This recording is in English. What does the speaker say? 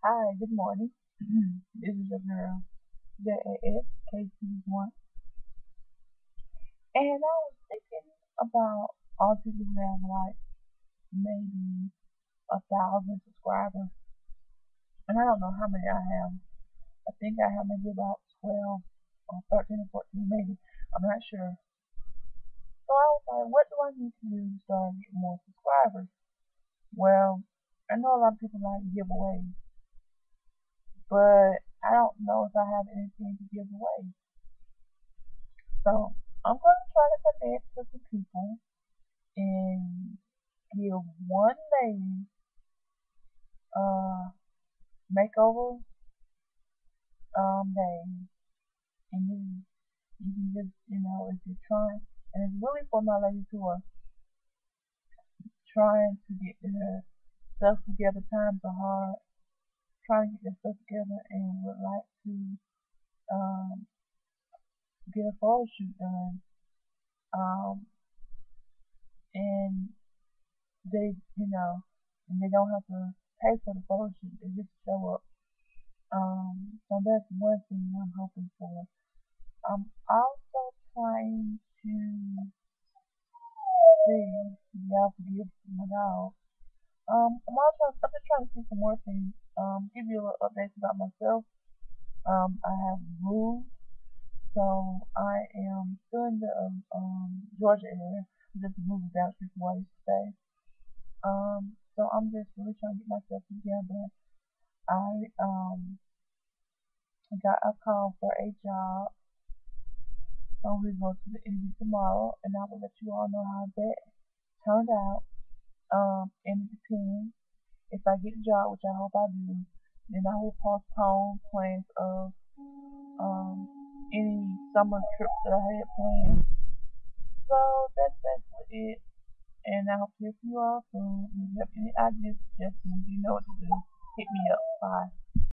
Hi, good morning. This is your girl, JASKC1. And I was thinking about all the people who have like maybe 1,000 subscribers. And I don't know how many I have. I think I have maybe about 12 or 13 or 14 maybe. I'm not sure. So I was like, what do I need to do to start getting more subscribers? Well, I know a lot of people like giveaways, but I don't know if I have anything to give away. So I'm going to try to connect to some people and give one lady makeover day. And you can just, if you're trying, and it's really for my ladies who are trying to get their stuff together. Times are hard. Trying to get their stuff together and would like to um, get a photo shoot done. Um, and they, and they don't have to pay for the photo shoot. They just show up. So that's one thing I'm hoping for. I'm also trying to see, y'all forgive my dog. I'm just trying to see some more things. Give you a little updates about myself. I have moved, so I am still in the Georgia area. I just moved down here from where I used to stay. So I'm just really trying to get myself together. I got a call for a job. So we go to the interview tomorrow, and I will let you all know how that turned out. And it depends. If I get a job, which I hope I do, then I will postpone plans of um, any summer trips that I had planned. So that's basically it. And I hope to hear from you all soon. If you have any ideas, suggestions, you know what to do. Hit me up. Bye.